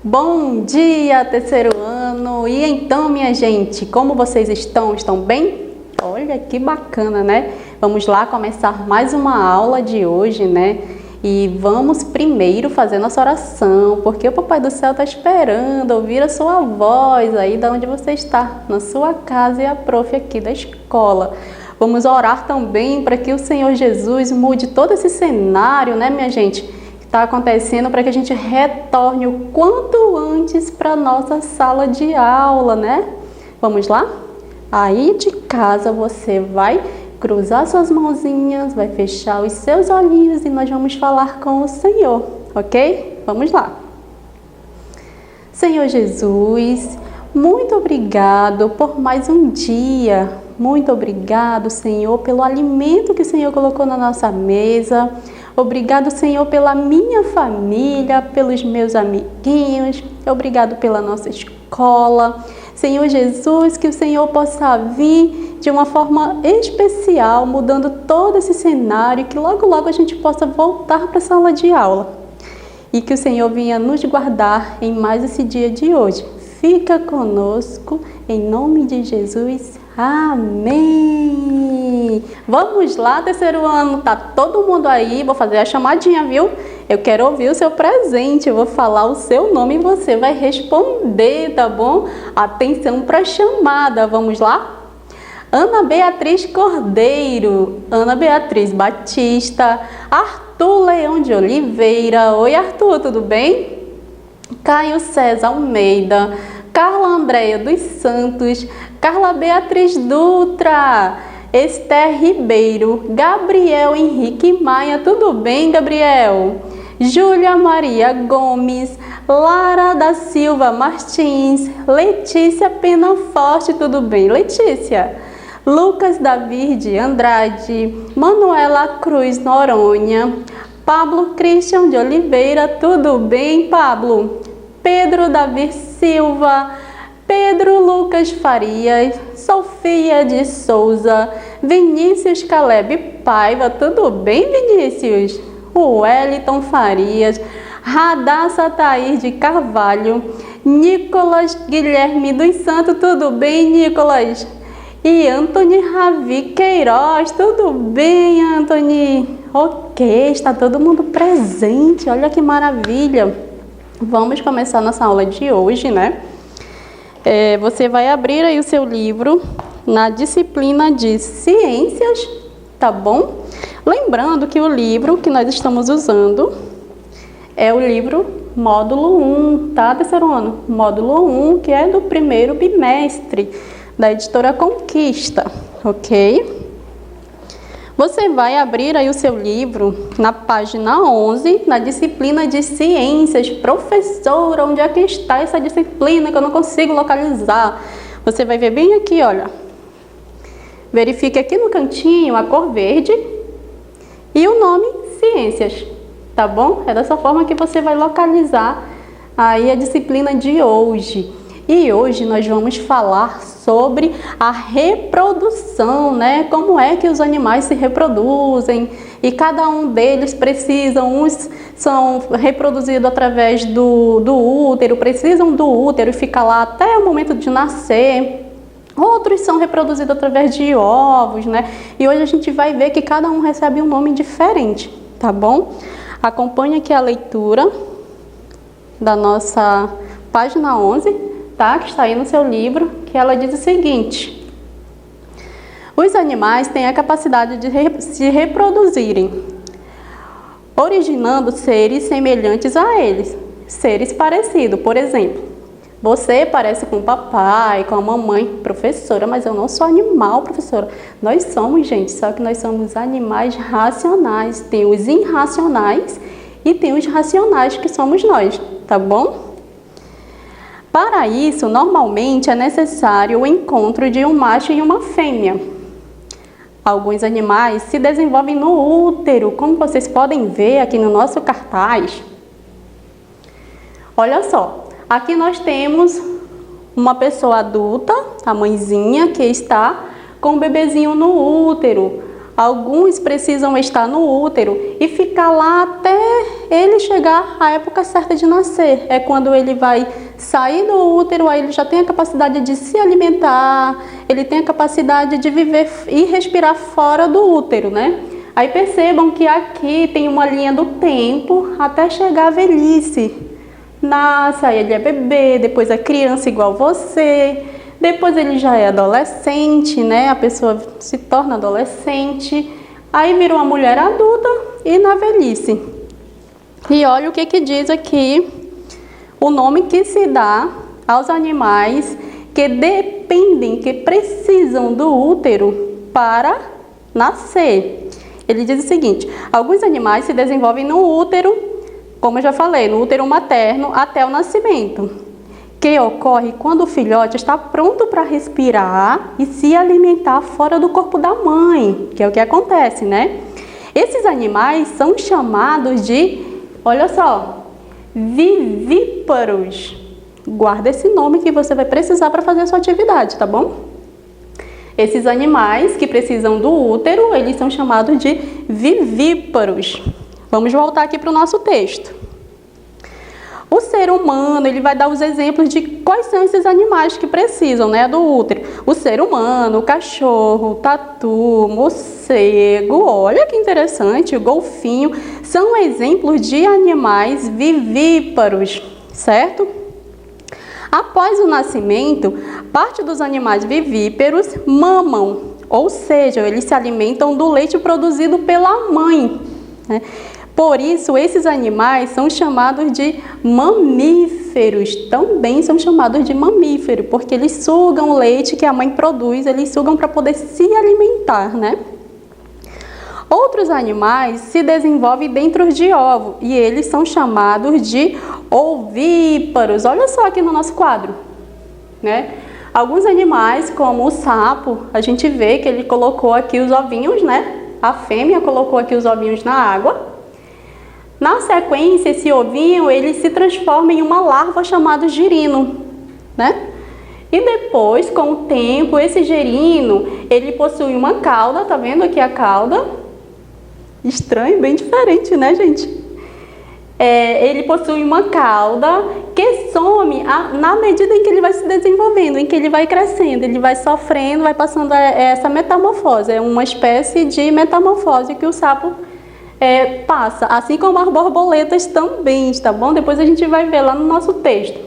Bom dia, terceiro ano! E então, minha gente, como vocês estão? Estão bem? Olha que bacana, né? Vamos lá começar mais uma aula de hoje, né? E vamos primeiro fazer nossa oração, porque o Papai do Céu está esperando ouvir a sua voz aí de onde você está, na sua casa e a prof aqui da escola. Vamos orar também para que o Senhor Jesus mude todo esse cenário, né, minha gente, que está acontecendo, para que a gente retorne o quanto antes para a nossa sala de aula, né? Vamos lá? Aí de casa você vai cruzar suas mãozinhas, vai fechar os seus olhinhos e nós vamos falar com o Senhor, ok? Vamos lá. Senhor Jesus, muito obrigado por mais um dia. Muito obrigado, Senhor, pelo alimento que o Senhor colocou na nossa mesa. Obrigado, Senhor, pela minha família, pelos meus amiguinhos. Obrigado pela nossa escola. Senhor Jesus, que o Senhor possa vir de uma forma especial, mudando todo esse cenário, que logo, logo a gente possa voltar para a sala de aula. E que o Senhor venha nos guardar em mais esse dia de hoje. Fica conosco, em nome de Jesus. Amém! Vamos lá, terceiro ano, tá todo mundo aí? Vou fazer a chamadinha, viu? Eu quero ouvir o seu presente, eu vou falar o seu nome e você vai responder, tá bom? Atenção para a chamada, vamos lá? Ana Beatriz Cordeiro, Ana Beatriz Batista, Arthur Leão de Oliveira. Oi, Arthur, tudo bem? Caio César Almeida, Carla Andréia dos Santos, Carla Beatriz Dutra, Esther Ribeiro, Gabriel Henrique Maia, tudo bem, Gabriel? Júlia Maria Gomes, Lara da Silva Martins, Letícia Penaforte, tudo bem, Letícia? Lucas David de Andrade, Manuela Cruz Noronha, Pablo Christian de Oliveira, tudo bem, Pablo? Pedro Davi Silva, Pedro Lucas Farias, Sofia de Souza, Vinícius Caleb Paiva, tudo bem, Vinícius? Wellington Farias, Radassa Thaís de Carvalho, Nicolas Guilherme dos Santos, tudo bem, Nicolas? E Antony Ravi Queiroz, tudo bem, Antony? Ok, está todo mundo presente, olha que maravilha. Vamos começar nossa aula de hoje, né? Você vai abrir aí o seu livro na disciplina de Ciências, tá bom? Lembrando que o livro que nós estamos usando é o livro Módulo 1, tá, terceiro ano? Módulo 1, que é do primeiro bimestre, da editora Conquista, ok? Você vai abrir aí o seu livro na página 11, na disciplina de Ciências. Professora, onde é que está essa disciplina que eu não consigo localizar? Você vai ver bem aqui, olha. Verifique aqui no cantinho a cor verde e o nome Ciências, tá bom? É dessa forma que você vai localizar aí a disciplina de hoje. E hoje nós vamos falar sobre a reprodução, né? Como é que os animais se reproduzem e cada um deles precisam, uns são reproduzidos através do útero, precisam do útero e fica lá até o momento de nascer. Outros são reproduzidos através de ovos, né? E hoje a gente vai ver que cada um recebe um nome diferente, tá bom? Acompanhe aqui a leitura da nossa página 11. Tá? Que está aí no seu livro, que ela diz o seguinte: os animais têm a capacidade de se reproduzirem, originando seres semelhantes a eles, seres parecidos. Por exemplo, você parece com o papai, com a mamãe, professora, mas eu não sou animal, professora. Nós somos, gente, só que nós somos animais racionais. Tem os irracionais e tem os racionais, que somos nós, tá bom? Para isso, normalmente é necessário o encontro de um macho e uma fêmea. Alguns animais se desenvolvem no útero, como vocês podem ver aqui no nosso cartaz. Olha só, aqui nós temos uma pessoa adulta, a mãezinha, que está com o bebezinho no útero. Alguns precisam estar no útero e ficar lá até ele chegar à época certa de nascer. É quando ele vai sair do útero, aí ele já tem a capacidade de se alimentar, ele tem a capacidade de viver e respirar fora do útero, né? Aí percebam que aqui tem uma linha do tempo até chegar à velhice. Nasce, aí ele é bebê, depois é criança igual você, depois ele já é adolescente, né? A pessoa se torna adolescente, aí vira uma mulher adulta e na velhice. E olha o que diz aqui, o nome que se dá aos animais que dependem, que precisam do útero para nascer. Ele diz o seguinte: alguns animais se desenvolvem no útero, como eu já falei, no útero materno até o nascimento, que ocorre quando o filhote está pronto para respirar e se alimentar fora do corpo da mãe, que é o que acontece, né? Esses animais são chamados de, olha só, vivíparos. Guarda esse nome que você vai precisar para fazer a sua atividade, tá bom? Esses animais que precisam do útero, eles são chamados de vivíparos. Vamos voltar aqui para o nosso texto. O ser humano, ele vai dar os exemplos de quais são esses animais que precisam, né, do útero. O ser humano, o cachorro, o tatu, o morcego, olha que interessante, o golfinho, são exemplos de animais vivíparos, certo? Após o nascimento, parte dos animais vivíparos mamam, ou seja, eles se alimentam do leite produzido pela mãe, né? Por isso, esses animais são chamados de mamíferos, também são chamados de mamífero, porque eles sugam o leite que a mãe produz, eles sugam para poder se alimentar, né? Outros animais se desenvolvem dentro de ovo e eles são chamados de ovíparos. Olha só aqui no nosso quadro, né? Alguns animais, como o sapo, a gente vê que ele colocou aqui os ovinhos, né? A fêmea colocou aqui os ovinhos na água. Na sequência, esse ovinho, ele se transforma em uma larva chamada girino, né? E depois, com o tempo, esse girino, ele possui uma cauda, tá vendo aqui a cauda? Estranho, bem diferente, né, gente? Ele possui uma cauda que some na medida em que ele vai se desenvolvendo, em que ele vai crescendo, ele vai sofrendo, vai passando essa metamorfose. É uma espécie de metamorfose que o sapo passa, assim como as borboletas também, tá bom? Depois a gente vai ver lá no nosso texto.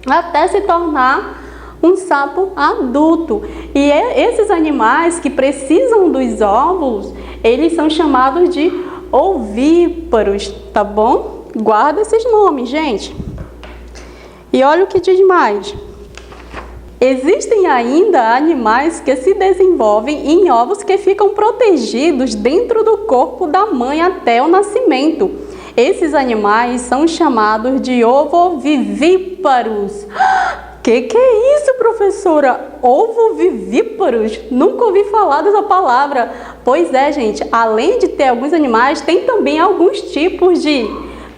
Até se tornar um sapo adulto. E esses animais que precisam dos óvulos, eles são chamados de ovíparos, tá bom? Guarda esses nomes, gente. E olha o que diz mais. Existem ainda animais que se desenvolvem em ovos que ficam protegidos dentro do corpo da mãe até o nascimento. Esses animais são chamados de ovovivíparos. Que é isso, professora? Ovovivíparos? Nunca ouvi falar dessa palavra. Pois é, gente, além de ter alguns animais, tem também alguns tipos de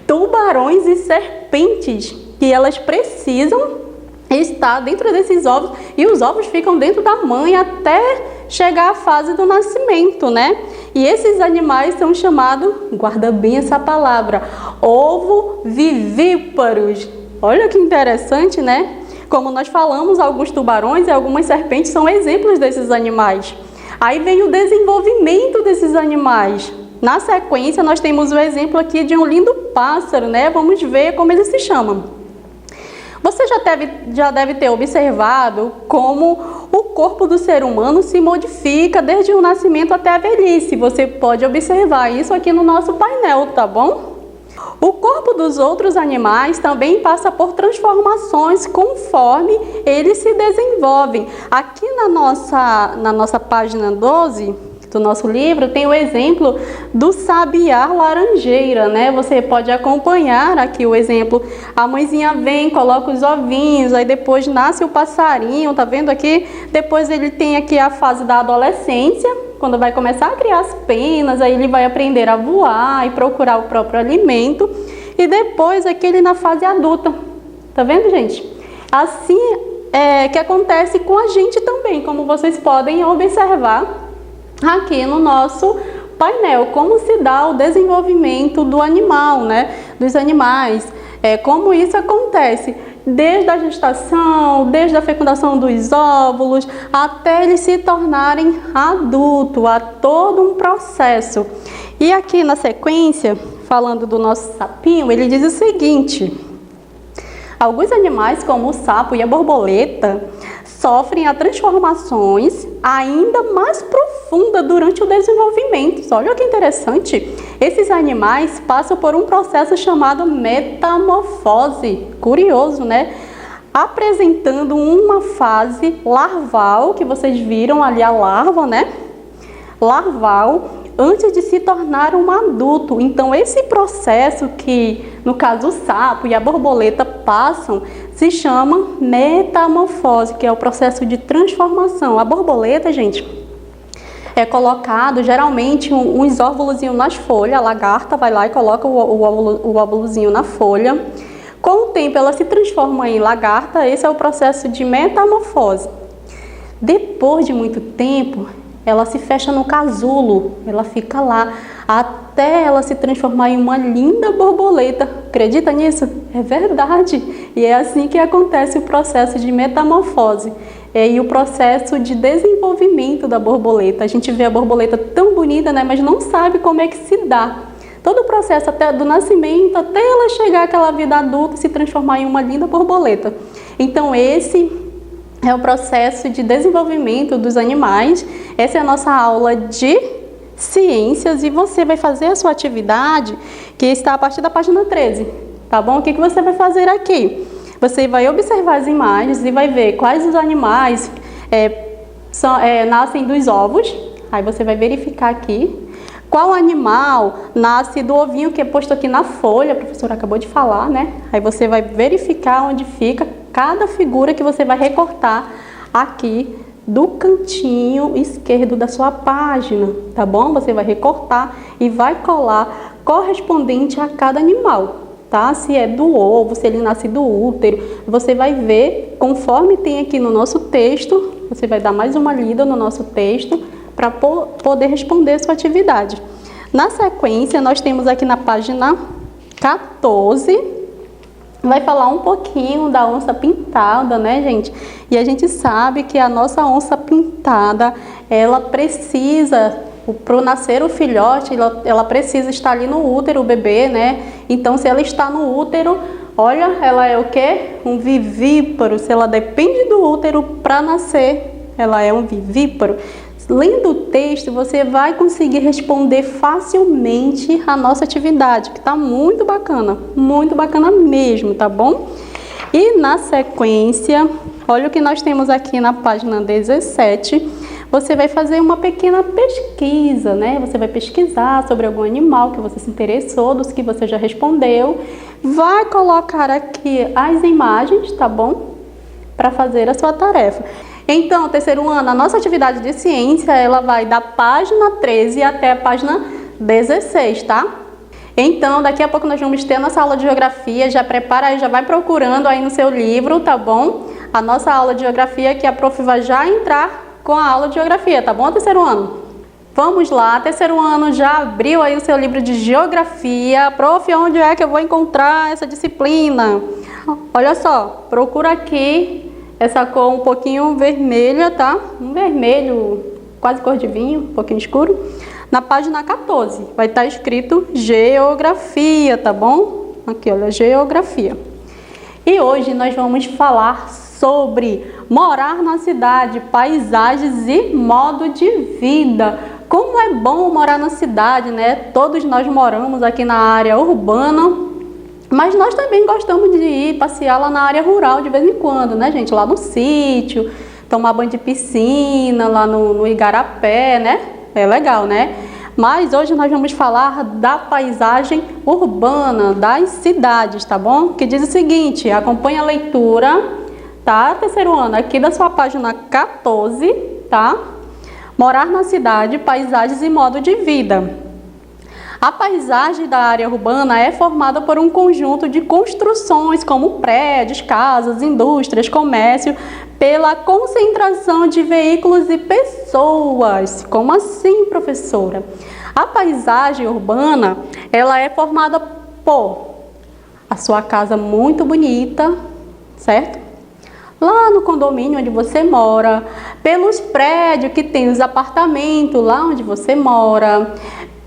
tubarões e serpentes que elas precisam estar dentro desses ovos e os ovos ficam dentro da mãe até chegar à fase do nascimento, né? E esses animais são chamados, guarda bem essa palavra, ovovivíparos. Olha que interessante, né? Como nós falamos, alguns tubarões e algumas serpentes são exemplos desses animais. Aí vem o desenvolvimento desses animais. Na sequência, nós temos o exemplo aqui de um lindo pássaro, né? Vamos ver como ele se chama. Você já deve ter observado como o corpo do ser humano se modifica desde o nascimento até a velhice. Você pode observar isso aqui no nosso painel, tá bom? O corpo dos outros animais também passa por transformações conforme eles se desenvolvem. Aqui na nossa página 12 do nosso livro tem o exemplo do sabiá laranjeira, né? Você pode acompanhar aqui o exemplo. A mãezinha vem, coloca os ovinhos, aí depois nasce o passarinho, tá vendo aqui? Depois ele tem aqui a fase da adolescência, quando vai começar a criar as penas, aí ele vai aprender a voar e procurar o próprio alimento. E depois aqui ele na fase adulta, tá vendo, gente? Assim que acontece com a gente também, como vocês podem observar aqui no nosso painel, como se dá o desenvolvimento do animal, né? Dos animais, como isso acontece desde a gestação, desde a fecundação dos óvulos, até eles se tornarem adultos, há todo um processo. E aqui na sequência, falando do nosso sapinho, ele diz o seguinte: alguns animais, como o sapo e a borboleta, sofrem as transformações ainda mais profundas durante o desenvolvimento. Olha que interessante! Esses animais passam por um processo chamado metamorfose. Curioso, né? Apresentando uma fase larval, que vocês viram ali a larva, né? Larval, antes de se tornar um adulto. Então, esse processo que, no caso, o sapo e a borboleta passam, se chama metamorfose, que é o processo de transformação. A borboleta, gente, é colocado geralmente uns óvulozinhos nas folhas. A lagarta vai lá e coloca o óvulozinho na folha. Com o tempo, ela se transforma em lagarta. Esse é o processo de metamorfose. Depois de muito tempo, ela se fecha no casulo, ela fica lá até ela se transformar em uma linda borboleta. Acredita nisso? É verdade. E é assim que acontece o processo de metamorfose e o processo de desenvolvimento da borboleta. A gente vê a borboleta tão bonita, né? Mas não sabe como é que se dá. Todo o processo até do nascimento, até ela chegar àquela vida adulta e se transformar em uma linda borboleta. Então esse é o processo de desenvolvimento dos animais. Essa é a nossa aula de ciências e você vai fazer a sua atividade, que está a partir da página 13, tá bom? O que você vai fazer aqui? Você vai observar as imagens e vai ver quais os animais nascem dos ovos. Aí você vai verificar aqui qual animal nasce do ovinho que é posto aqui na folha, a professora acabou de falar, né? Aí você vai verificar onde fica cada figura que você vai recortar aqui do cantinho esquerdo da sua página, tá bom? Você vai recortar e vai colar correspondente a cada animal, tá? Se é do ovo, se ele nasce do útero, você vai ver conforme tem aqui no nosso texto. Você vai dar mais uma lida no nosso texto para poder responder a sua atividade. Na sequência, nós temos aqui na página 14, vai falar um pouquinho da onça pintada, né, gente? E a gente sabe que a nossa onça pintada, ela precisa, para nascer o filhote, ela precisa estar ali no útero, o bebê, né? Então, se ela está no útero, olha, ela é o quê? Um vivíparo. Se ela depende do útero para nascer, ela é um vivíparo. Lendo o texto, você vai conseguir responder facilmente a nossa atividade, que está muito bacana mesmo, tá bom? E na sequência, olha o que nós temos aqui na página 17, você vai fazer uma pequena pesquisa, né? Você vai pesquisar sobre algum animal que você se interessou, dos que você já respondeu, vai colocar aqui as imagens, tá bom? Para fazer a sua tarefa. Então, terceiro ano, a nossa atividade de ciência, ela vai da página 13 até a página 16, tá? Então, daqui a pouco nós vamos ter a nossa aula de geografia, já prepara aí, já vai procurando aí no seu livro, tá bom? A nossa aula de geografia, que a prof vai já entrar com a aula de geografia, tá bom, terceiro ano? Vamos lá, terceiro ano já abriu aí o seu livro de geografia. Prof, onde é que eu vou encontrar essa disciplina? Olha só, procura aqui essa cor um pouquinho vermelha, tá? Um vermelho quase cor de vinho, um pouquinho escuro. Na página 14 vai estar escrito geografia, tá bom? Aqui, olha, geografia. E hoje nós vamos falar sobre morar na cidade, paisagens e modo de vida. Como é bom morar na cidade, né? Todos nós moramos aqui na área urbana, mas nós também gostamos de ir passear lá na área rural de vez em quando, né, gente? Lá no sítio, tomar banho de piscina, lá no igarapé, né? É legal, né? Mas hoje nós vamos falar da paisagem urbana, das cidades, tá bom? Que diz o seguinte, acompanha a leitura, tá? Terceiro ano, aqui da sua página 14, tá? Morar na cidade, paisagens e modo de vida. A paisagem da área urbana é formada por um conjunto de construções como prédios, casas, indústrias, comércio, pela concentração de veículos e pessoas. Como assim, professora? A paisagem urbana, ela é formada por a sua casa muito bonita, certo? Lá no condomínio onde você mora, pelos prédios que tem os apartamentos lá onde você mora,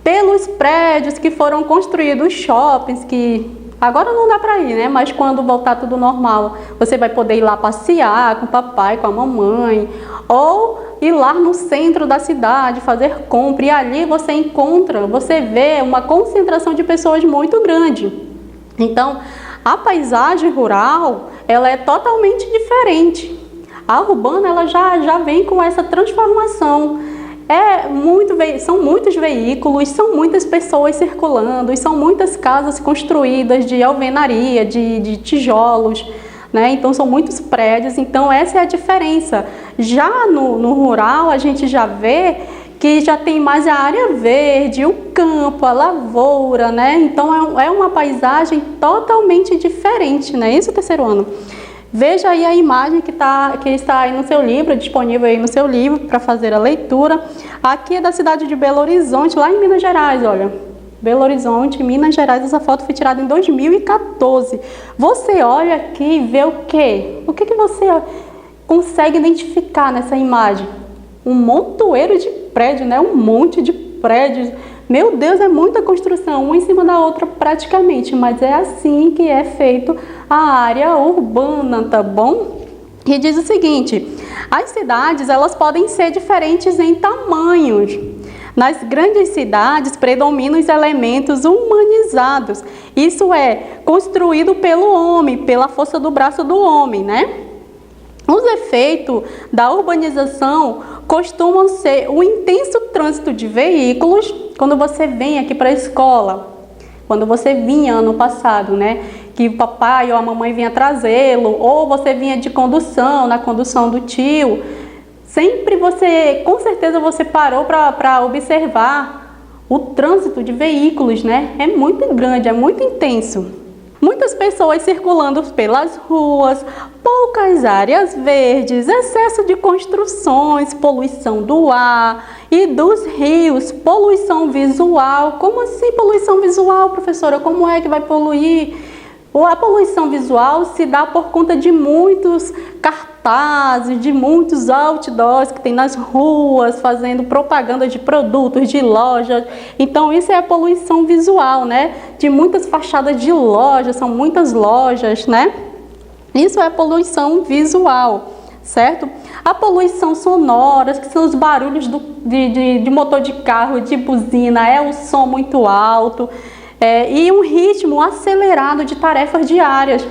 pelos prédios que foram construídos, shoppings que agora não dá para ir, né? Mas quando voltar tudo normal, você vai poder ir lá passear com o papai, com a mamãe, ou ir lá no centro da cidade, fazer compra, e ali você vê uma concentração de pessoas muito grande. Então, a paisagem rural, ela é totalmente diferente. A urbana, ela já vem com essa transformação. São muitos veículos, são muitas pessoas circulando, e são muitas casas construídas de alvenaria, de tijolos, né? Então são muitos prédios, então essa é a diferença. Já no rural, a gente já vê que já tem mais a área verde, o campo, a lavoura, né? Então é uma paisagem totalmente diferente, não é isso, terceiro ano? Veja aí a imagem que está aí no seu livro, disponível aí no seu livro para fazer a leitura. Aqui é da cidade de Belo Horizonte, lá em Minas Gerais, olha. Belo Horizonte, Minas Gerais, essa foto foi tirada em 2014. Você olha aqui e vê o quê? O que você consegue identificar nessa imagem? Um montoeiro de prédio, né? Um monte de prédios. Meu Deus, é muita construção, uma em cima da outra praticamente, mas é assim que é feito a área urbana, tá bom? E diz o seguinte: as cidades, elas podem ser diferentes em tamanhos. Nas grandes cidades predominam os elementos humanizados. Isso é construído pelo homem, pela força do braço do homem, né? Os efeitos da urbanização costumam ser o intenso trânsito de veículos. Quando você vem aqui para a escola, quando você vinha ano passado, né? Que o papai ou a mamãe vinha trazê-lo, ou você vinha de condução, na condução do tio, sempre com certeza você parou para observar o trânsito de veículos, né? É muito grande, é muito intenso. Muitas pessoas circulando pelas ruas, poucas áreas verdes, excesso de construções, poluição do ar e dos rios, poluição visual. Como assim poluição visual, professora? Como é que vai poluir? A poluição visual se dá por conta de muitos cartazes, de muitos outdoors que tem nas ruas, fazendo propaganda de produtos, de lojas. Então isso é a poluição visual, né? De muitas fachadas de lojas, são muitas lojas, né? Isso é poluição visual, certo? A poluição sonora, que são os barulhos de motor de carro, de buzina, é o som muito alto. E um ritmo acelerado de tarefas diárias.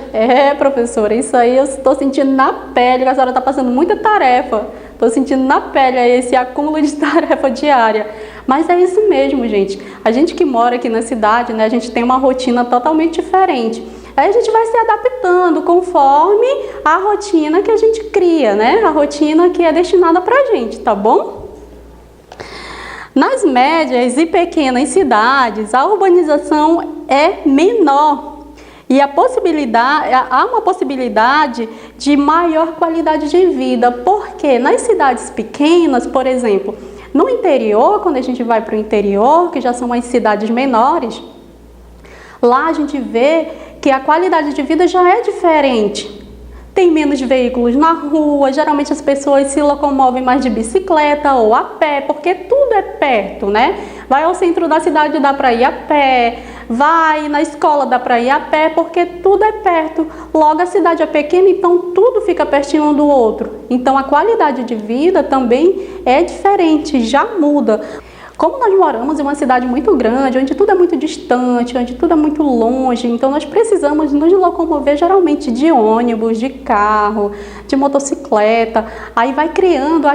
Professora, isso aí eu estou sentindo na pele, que a senhora está passando muita tarefa. Estou sentindo na pele esse acúmulo de tarefa diária. Mas é isso mesmo, gente. A gente que mora aqui na cidade, né, a gente tem uma rotina totalmente diferente. Aí a gente vai se adaptando conforme a rotina que a gente cria, né? A rotina que é destinada para a gente, tá bom? Nas médias e pequenas cidades, a urbanização é menor e há uma possibilidade de maior qualidade de vida, porque nas cidades pequenas, por exemplo, no interior, quando a gente vai para o interior, que já são as cidades menores, lá a gente vê que a qualidade de vida já é diferente. Tem menos veículos na rua, geralmente as pessoas se locomovem mais de bicicleta ou a pé, porque tudo é perto, né? Vai ao centro da cidade, dá para ir a pé, vai na escola, dá para ir a pé, porque tudo é perto. Logo a cidade é pequena, então tudo fica pertinho um do outro. Então a qualidade de vida também é diferente, já muda. Como nós moramos em uma cidade muito grande, onde tudo é muito distante, onde tudo é muito longe, então nós precisamos nos locomover geralmente de ônibus, de carro, de motocicleta. Aí vai criando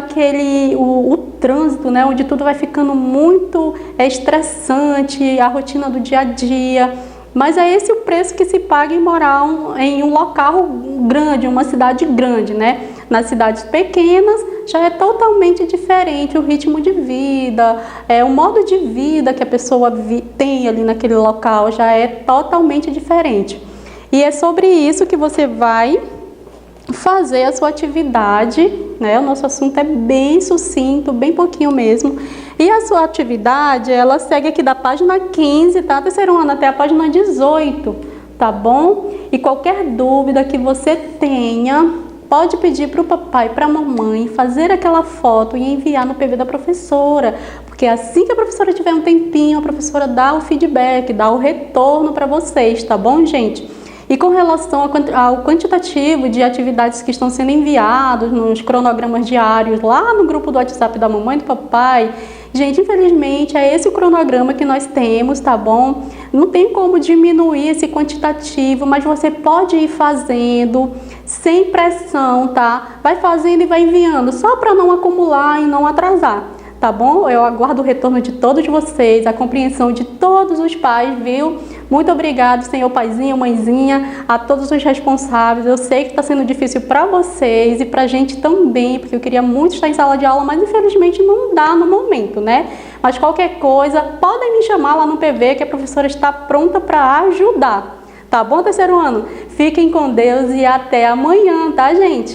o trânsito, né, onde tudo vai ficando muito estressante, a rotina do dia a dia. Mas é esse o preço que se paga em morar em um local grande, uma cidade grande, né? Nas cidades pequenas, já é totalmente diferente o ritmo de vida, o modo de vida que a pessoa tem ali naquele local já é totalmente diferente. E é sobre isso que você vai fazer a sua atividade, né? O nosso assunto é bem sucinto, bem pouquinho mesmo. E a sua atividade, ela segue aqui da página 15, tá? Terceiro ano até a página 18, tá bom? E qualquer dúvida que você tenha, pode pedir para o papai, para a mamãe, fazer aquela foto e enviar no PV da professora. Porque assim que a professora tiver um tempinho, a professora dá o feedback, dá o retorno para vocês, tá bom, gente? E com relação ao quantitativo de atividades que estão sendo enviados nos cronogramas diários lá no grupo do WhatsApp da mamãe e do papai, gente, infelizmente é esse o cronograma que nós temos, tá bom? Não tem como diminuir esse quantitativo, mas você pode ir fazendo sem pressão, tá? Vai fazendo e vai enviando, só para não acumular e não atrasar. Tá bom? Eu aguardo o retorno de todos vocês, a compreensão de todos os pais, viu? Muito obrigado, senhor paizinho, mãezinha, a todos os responsáveis. Eu sei que está sendo difícil para vocês e para a gente também, porque eu queria muito estar em sala de aula, mas infelizmente não dá no momento, né? Mas qualquer coisa, podem me chamar lá no PV, que a professora está pronta para ajudar. Tá bom, terceiro ano? Fiquem com Deus e até amanhã, tá, gente?